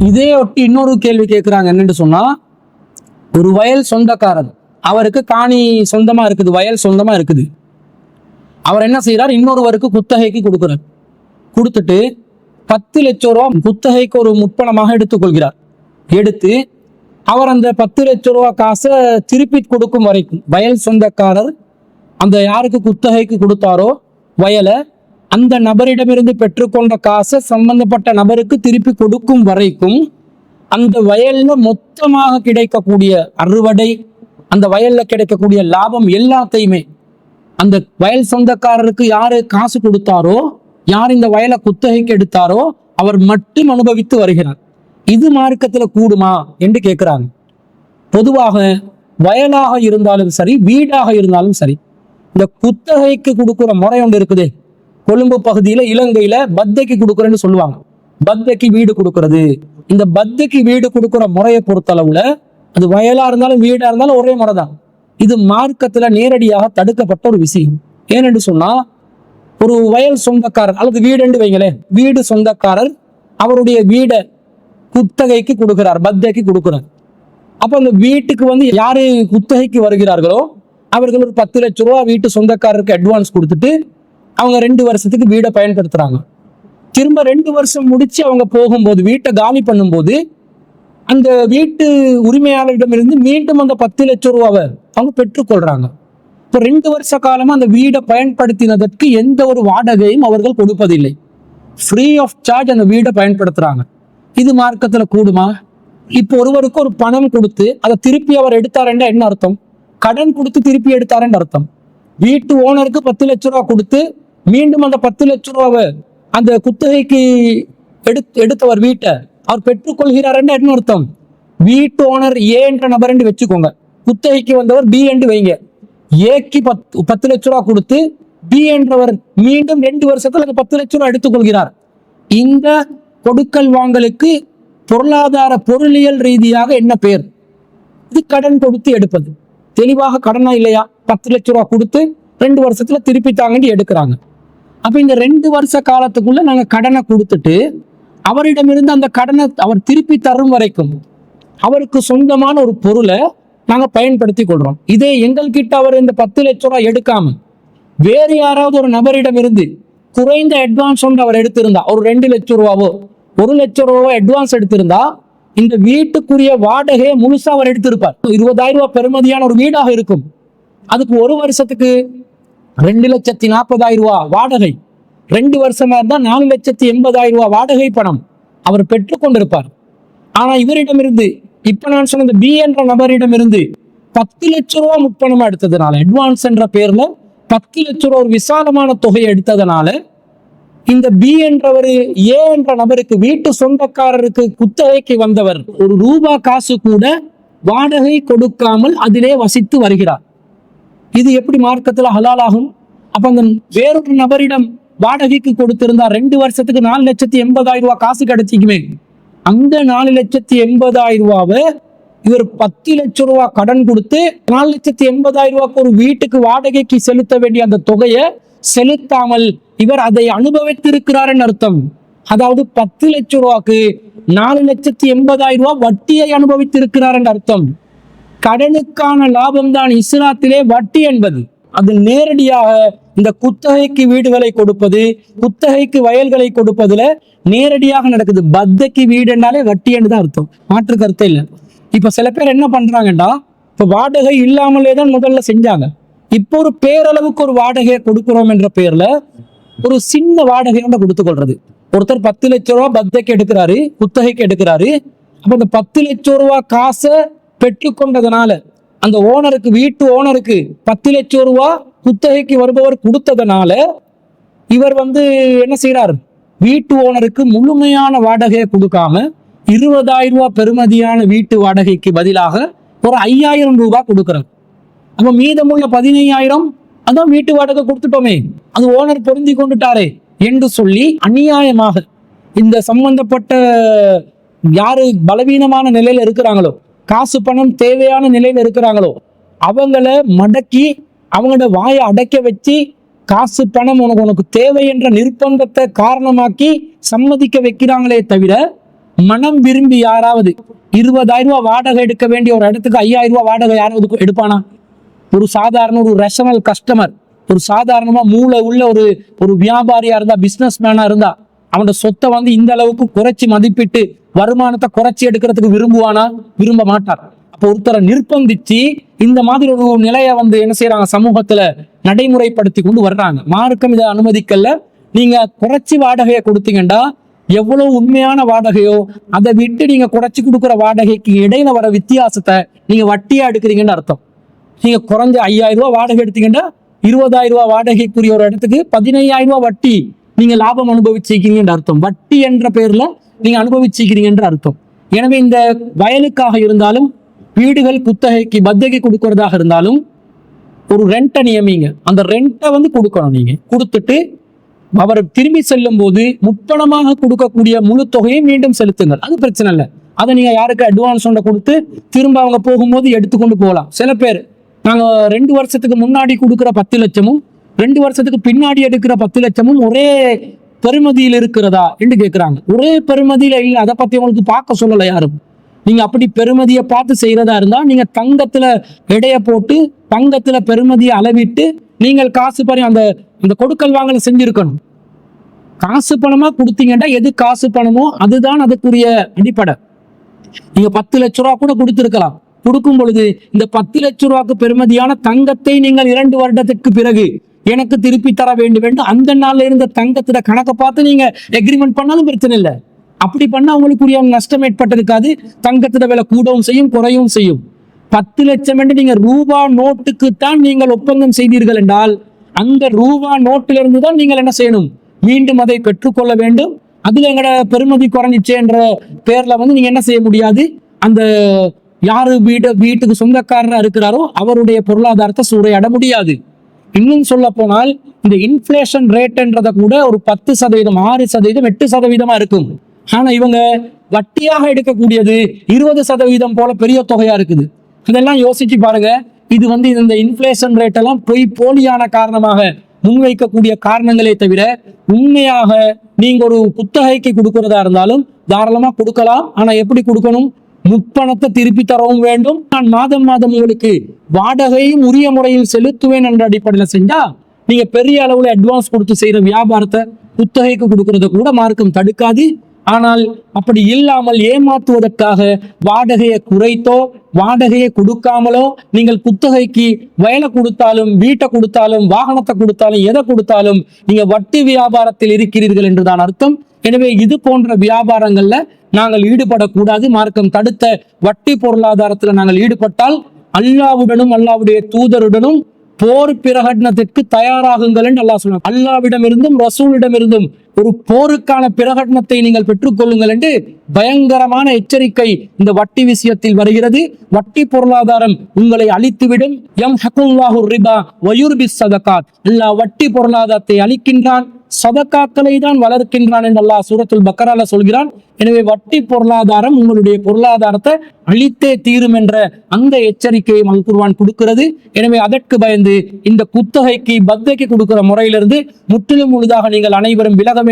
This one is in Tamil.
இதே ஒட்டி இன்னொரு கேள்வி கேட்குறாங்க. என்னன்னு சொன்னா, ஒரு வயல் சொந்தக்காரர், அவருக்கு காணி சொந்தமா இருக்குது, வயல் சொந்தமா இருக்குது. அவர் என்ன செய்யறார், இன்னொருவருக்கு குத்தகைக்கு கொடுக்குறார். கொடுத்துட்டு 10 லட்சம் ரூபா குத்தகைக்கு ஒரு முற்பணமாக எடுத்துக்கொள்கிறார். எடுத்து அவர் அந்த 10 லட்சம் ரூபா காசை திருப்பி கொடுக்கும் வரைக்கும், வயல் சொந்தக்காரர் அந்த யாருக்கு குத்தகைக்கு கொடுத்தாரோ வயலை, அந்த நபரிடமிருந்து பெற்றுக்கொண்ட காசை சம்பந்தப்பட்ட நபருக்கு திருப்பி கொடுக்கும் வரைக்கும் அந்த வயல்ல மொத்தமாக கிடைக்கக்கூடிய அறுவடை, அந்த வயல்ல கிடைக்கக்கூடிய லாபம் எல்லாத்தையுமே அந்த வயல் சொந்தக்காரருக்கு யாரு காசு கொடுத்தாரோ, யார் இந்த வயலை குத்தகைக்கு எடுத்தாரோ அவர் மட்டும் அனுபவித்து வருகிறார். இது மார்க்கத்துல கூடுமா என்று கேட்கிறாங்க. பொதுவாக வயலாக இருந்தாலும் சரி, வீடாக இருந்தாலும் சரி, இந்த குத்தகைக்கு கொடுக்குற முறை ஒன்று இருக்குது. கொழும்பு பகுதியில, இலங்கையில பத்தைக்கு கொடுக்குறேன்னு சொல்லுவாங்க. பத்தைக்கு வீடு கொடுக்கறது. இந்த பத்தைக்கு வீடு கொடுக்குற முறையை பொறுத்தளவுல அது வயலா இருந்தாலும் வீடா இருந்தாலும் ஒரே முறை தான். இது மார்க்கத்துல நேரடியாக தடுக்கப்பட்ட ஒரு விஷயம். ஏனென்று சொன்னா, ஒரு வயல் சொந்தக்காரர் அல்லது வீடு வைங்களேன், வீடு சொந்தக்காரர் அவருடைய வீடை குத்தகைக்கு கொடுக்கிறார், பத்தைக்கு கொடுக்கிறார். அப்ப அந்த வீட்டுக்கு யாரு குத்தகைக்கு வருகிறார்களோ அவர்கள் ஒரு 10 லட்சம் ரூபா வீட்டு சொந்தக்காரருக்கு அட்வான்ஸ் கொடுத்துட்டு அவங்க 2 வருஷத்துக்கு வீடை பயன்படுத்துறாங்க. திரும்ப 2 வருஷம் முடிச்சு அவங்க போகும்போது, வீட்டை காலி பண்ணும்போது, அந்த வீட்டு உரிமையாளரிடமிருந்து மீண்டும் அந்த 10 லட்சம் ரூபாவை அவங்க பெற்றுக்கொள்றாங்க. இப்போ 2 வருஷ காலமா அந்த வீடை பயன்படுத்தினதற்கு எந்த ஒரு வாடகையும் அவர்கள் கொடுப்பதில்லை. ஃப்ரீ ஆஃப் சார்ஜ் அந்த வீடை பயன்படுத்துறாங்க. இது மார்க்கத்துல கூடுமா? இப்போ ஒருவருக்கு ஒரு பணம் கொடுத்து அதை திருப்பி அவர் எடுத்தாருன்னா என்ன அர்த்தம்? கடன் கொடுத்து திருப்பி எடுத்தாருன்னு அர்த்தம். வீட்டு ஓனருக்கு 10 லட்சம் ரூபா கொடுத்து மீண்டும் அந்த 10 லட்சம் ரூபாவை அந்த குத்தகைக்கு எடுத்தவர் வீட்டை அவர் பெற்றுக்கொள்கிறாருன்னு என்ன அர்த்தம்? வீட்டு ஓனர் ஏ என்ற நபர் என்று வச்சுக்கோங்க, குத்தகைக்கு வந்தவர் பி என்று வைங்க. ஏக்கு 10 லட்சம் ரூபா கொடுத்து பி என்றவர் மீண்டும் 2 வருஷத்துல அந்த 10 லட்சம் ரூபா எடுத்துக்கொள்கிறார். இந்த கொடுக்கல் வாங்கலுக்கு பொருளாதார பொருளியல் ரீதியாக என்ன பெயர்? இது கடன் கொடுத்து எடுப்பது. தெளிவாக கடனா இல்லையா? 10 லட்சம் ரூபா கொடுத்து 2 வருஷத்துல திருப்பி தாங்கி எடுக்கிறாங்க. அப்ப இந்த 2 வருஷ காலத்துக்குள்ள நாங்க கடனை கொடுத்துட்டு அவரிடமிருந்து அந்த கடனை அவர் திருப்பி தரும் வரைக்கும் அவருக்கு சொந்தமான ஒரு பொருளை நாங்க பயன்படுத்தி கொள்றோம். இதே எங்கள்கிட்ட அவர் இந்த 10 லட்சம் ரூபாய் எடுக்காம வேறு யாராவது ஒரு நபரிடம் இருந்து குறைந்த அட்வான்ஸ் ஒன்று அவர் எடுத்திருந்தா, ஒரு 2 லட்சம் ரூபாவோ 1 லட்சம் ரூபாவோ அட்வான்ஸ் எடுத்திருந்தா, இந்த வீட்டுக்குரிய வாடகையை முழுசா அவர் எடுத்திருப்பார். 20,000 ரூபாய் பெறுமதியான ஒரு வீடாக இருக்கும். அதுக்கு ஒரு வருஷத்துக்கு 2,40,000 ரூபாய் வாடகை, 2 வருஷமா இருந்தா 4,80,000 ரூபாய் வாடகை பணம் அவர் பெற்றுக்கொண்டிருப்பார். ஆனா இவரிடமிருந்து, இப்ப நான் சொன்ன இந்த பி என்ற நபரிடமிருந்து 10 லட்சம் ரூபாய் முற்பணமா எடுத்ததுனால, அட்வான்ஸ் என்ற பேர்ல 10 லட்சம் ரூபாய் ஒரு விசாலமான தொகையை எடுத்ததுனால, இந்த பி என்றவர் ஏ என்ற நபருக்கு, வீட்டு சொந்தக்காரருக்கு குத்தகைக்கு வந்தவர் ஒரு ரூபாய் காசு கூட வாடகை கொடுக்காமல் அதிலே வசித்து வருகிறார். இது எப்படி மார்க்கத்துல ஹலாலாகும்? அப்ப அந்த வேறொரு நபரிடம் வாடகைக்கு கொடுத்திருந்தா 2 வருஷத்துக்கு 4,80,000 ரூபாய் காசு கிடைச்சிக்குமே. அந்த 4,80,000 ரூபாவை இவர் 10 லட்சம் ரூபாய் கடன் கொடுத்து 4,80,000 ரூபாய்க்கு ஒரு வீட்டுக்கு வாடகைக்கு செலுத்த வேண்டிய அந்த தொகையை செலுத்தாமல் இவர் அதை அனுபவித்திருக்கிறார் அர்த்தம். அதாவது 10 லட்சம் ரூபாய்க்கு 4,80,000 ரூபாய் வட்டியை அனுபவித்திருக்கிறார் என்ற அர்த்தம். கடனுக்கான லாபம் தான் இஸ்லாத்திலே வட்டி என்பது. அது நேரடியாக இந்த குத்தகைக்கு வீடுகளை கொடுப்பது, குத்தகைக்கு வயல்களை கொடுப்பதுல நேரடியாக நடக்குது. பத்தைக்கு வீடு என்றாலே வட்டி என்று தான் அர்த்தம், மாற்று கருத்தே இல்லை. இப்ப சில பேர் என்ன பண்றாங்கடா, இப்ப வாடகை இல்லாமலே தான் முதல்ல செஞ்சாங்க. இப்போ ஒரு பேரளவுக்கு ஒரு வாடகையை கொடுக்கிறோம் என்ற பேர்ல ஒரு சின்ன வாடகையோட கொடுத்து கொள்றது. ஒருத்தர் 10 லட்சம் ரூபாய் பத்தைக்கு எடுக்கிறாரு, குத்தகைக்கு எடுக்கிறாரு. அப்ப அந்த 10 லட்சம் ரூபாய் காசை பெற்றுக்கொண்டதுனால அந்த ஓனருக்கு, வீட்டு ஓனருக்கு 10 லட்சம் ரூபாய் குத்தகைக்கு வருபவர் கொடுத்ததுனால இவர் என்ன செய்யறார், வீட்டு ஓனருக்கு முழுமையான வாடகையை கொடுக்காம 20,000 ரூபாய் பெறுமதியான வீட்டு வாடகைக்கு பதிலாக ஒரு 5,000 ரூபாய் கொடுக்கிறார். அப்ப மீதமுள்ள 15,000 அதான் வீட்டு வாடகை கொடுத்துட்டோமே, அது ஓனர் பொருந்தி கொண்டுட்டாரே என்று சொல்லி அநியாயமாக இந்த சம்பந்தப்பட்ட யாரு பலவீனமான நிலையில இருக்கிறாங்களோ, காசு பணம் தேவையான நிலையில இருக்கிறாங்களோ அவங்கள மடக்கி அவங்களோட வாயை அடைக்க வச்சு காசு பணம் உனக்கு தேவை என்ற நிர்பந்தத்தை காரணமாக்கி சம்மதிக்க வைக்கிறாங்களே தவிர மனம் விரும்பி யாராவது 20,000 ரூபாய் வாடகை எடுக்க வேண்டிய ஒரு இடத்துக்கு 5,000 ரூபாய் வாடகை யாராவது எடுப்பானா? ஒரு சாதாரண ஒரு ரேஷனல் கஸ்டமர், ஒரு சாதாரணமா மூளை உள்ள ஒரு வியாபாரியா இருந்தா, பிசினஸ் மேனா இருந்தா, அவனோட சொத்தை வந்து இந்த அளவுக்கு குறைச்சி மதிப்பிட்டு வருமானத்தை குறைச்சி எடுக்கிறதுக்கு விரும்புவானா? விரும்ப மாட்டார். அப்போ ஒருத்தரை நிர்பந்திச்சு இந்த மாதிரி ஒரு நிலையை வந்து என்ன செய்யறாங்க, சமூகத்துல நடைமுறைப்படுத்தி கொண்டு வர்றாங்க. மார்க்கம் இதை அனுமதிக்கல. நீங்க குறைச்சி வாடகையை கொடுத்தீங்கன்னா எவ்வளவு உண்மையான வாடகையோ அதை விட்டு நீங்க குறைச்சி கொடுக்குற வாடகைக்கு இடையில வர வித்தியாசத்தை நீங்க வட்டியா எடுக்கிறீங்கன்னு அர்த்தம். நீங்க குறைஞ்ச 5,000 ரூபாய் வாடகை எடுத்தீங்கன்னா 20,000 ரூபாய் வாடகைக்குரிய ஒரு இடத்துக்கு 15,000 ரூபாய் வட்டி நீங்க லாபம் அனுபவிச்சிருக்கீங்கன்னு அர்த்தம். வட்டி என்ற பேர்ல நீங்க அனுபவிச்சிருக்கீங்கன்ற அர்த்தம். எனவே இந்த வயலுக்காக இருந்தாலும், வீடுகள் குத்தகைக்கு பத்தகை கொடுக்கறதாக இருந்தாலும், ஒரு ரெண்டை நியமிங்க. அந்த ரெண்டை வந்து கொடுக்கணும். நீங்க கொடுத்துட்டு அவர் திரும்பி செல்லும் போது முப்பணமாக கொடுக்கக்கூடிய முழு தொகையை மீண்டும் செலுத்துங்கள். அது பிரச்சனை இல்லை. அதை நீங்க யாருக்கு அட்வான்ஸ் ஒன்றை கொடுத்து திரும்ப அவங்க போகும்போது எடுத்துக்கொண்டு போகலாம். சில பேர் நாங்க 2 வருஷத்துக்கு முன்னாடி கொடுக்குற 10 லட்சமும் 2 வருஷத்துக்கு பின்னாடி எடுக்கிற 10 லட்சமும் ஒரே பெருமதியில் இருக்கிறதா என்று கேட்கிறாங்க. ஒரே பெருமதியில இல்லை, அதை பத்தி உங்களுக்கு பார்க்க சொல்லலை யாரும். நீங்க அப்படி பெருமதியை பார்த்து செய்யறதா இருந்தா நீங்க தங்கத்துல எடைய போட்டு தங்கத்துல பெருமதியை அளவிட்டு நீங்கள் காசு பணி அந்த கொடுக்கல் வாங்கல செஞ்சிருக்கணும். காசு பணமா கொடுத்தீங்கன்னா எது காசு பணமோ அதுதான் அதுக்குரிய அடிப்படை. நீங்க 10 லட்ச ரூபா கூட கொடுத்திருக்கலாம். கொடுக்கும் பொழுது இந்த 10 லட்ச ரூபாய்க்கு பெருமதியான தங்கத்தை நீங்கள் 2 வருடத்துக்கு பிறகு எனக்கு திருப்பி தர வேண்டும் என்று அந்த நாள்ல இருந்த தங்கத்துல கணக்கை பார்த்து நீங்க எக்ரிமெண்ட் பண்ணாலும் பிரச்சனை இல்லை. அப்படி பண்ணா அவங்களுக்குரிய நஷ்டம் ஏற்பட்டிருக்காது. தங்கத்துல விலை கூடவும் செய்யும், குறையும் செய்யும். 10 லட்சம் என்று நீங்க ரூபா நோட்டுக்குத்தான் நீங்கள் ஒப்பந்தம் செய்தீர்கள் என்றால் அந்த ரூபா நோட்டிலிருந்து தான் நீங்கள் என்ன செய்யணும், மீண்டும் அதை பெற்றுக்கொள்ள வேண்டும். அதுல எங்கட பெருமதி குறைஞ்சிச்சு என்ற பேர்ல வந்து நீங்க என்ன செய்ய முடியாது. அந்த யாரு வீட்டுக்கு சொந்தக்காரரா இருக்கிறாரோ அவருடைய பொருளாதாரத்தை சூறையாட முடியாது. இன்னும் சொல்ல போனால் இந்த இன்ஃபிளேஷன் ரேட்ன்றத கூட ஒரு 10%, 6%, 8% இருக்கும். ஆனா இவங்க வட்டியாக எடுக்கக்கூடியது 20% போல பெரிய தொகையா இருக்குது. இதெல்லாம் யோசிச்சு பாருங்க. இது வந்து இந்த இன்ஃபிளேஷன் ரேட் எல்லாம் போலியான காரணமாக முன்வைக்கக்கூடிய காரணங்களே தவிர உண்மையாக நீங்க ஒரு குத்தகைக்கு கொடுக்கறதா இருந்தாலும் தாராளமா கொடுக்கலாம். ஆனா எப்படி கொடுக்கணும், முற்பணத்தை திருப்பி தரவும் வேண்டும். நான் மாதம் மாதம் உங்களுக்கு வாடகையும் உரிய முறையில் செலுத்துவேன் என்ற அடிப்படையில் செஞ்சா நீங்க பெரிய அளவுல அட்வான்ஸ் கொடுத்து செய்யற வியாபாரத்தை குத்தகைக்கு கொடுக்கறத கூட மார்க்கம் தடுக்காது. ஆனால் அப்படி இல்லாமல் ஏமாற்றுவதற்காக வாடகையை குறைத்தோ வாடகையை கொடுக்காமலோ நீங்கள் குத்தகைக்கு வயலை கொடுத்தாலும் வீட்டை கொடுத்தாலும் வாகனத்தை கொடுத்தாலும் எதை கொடுத்தாலும் நீங்க வட்டி வியாபாரத்தில் இருக்கிறீர்கள் என்றுதான் அர்த்தம். எனவே இது போன்ற வியாபாரங்கள்ல நாங்கள் ஈடுபடக்கூடாது. மார்க்கம் தடுத்த வட்டி பொருளாதாரத்துல நாங்கள் ஈடுபட்டால் அல்லாஹ்வுடனும் அல்லாஹ்வுடைய தூதருடனும் போர் பிரகடனத்திற்கு தயாராகுங்கள் என்று அல்லாஹ் சொன்னார். அல்லாஹ்விடமிருந்தும் ரசூலிடமிருந்தும் ஒரு போருக்கான பிரகடனத்தை நீங்கள் பெற்றுக்கொள்ளுங்கள் என்று பயங்கரமான எச்சரிக்கை இந்த வட்டி விஷயத்தில் வருகிறது. வட்டி பொருளாதாரம் உங்களை அழித்துவிடும். யம்ஹகுல்லாஹு ரிபா வயுர்பிஸ் ஸதகாத். அல்லாஹ் வட்டி பொருளாதாரத்தை அழிக்கின்றான், சதகாக்களை தான் வளர்க்கின்றான் என்று அல்லாஹ் சூரத்துல் பக்கரால சொல்கிறான். எனவே வட்டி பொருளாதாரம் உங்களுடைய பொருளாதாரத்தை அழித்தே தீரும் என்ற அந்த எச்சரிக்கையை அல் குர்ஆன் கொடுக்கிறது. எனவே அதற்கு பயந்து இந்த குத்தகைக்கு பத்தகைக்கு கொடுக்கிற முறையிலிருந்து முற்றிலும் முழுதாக நீங்கள் அனைவரும் விலக வேண்டும்.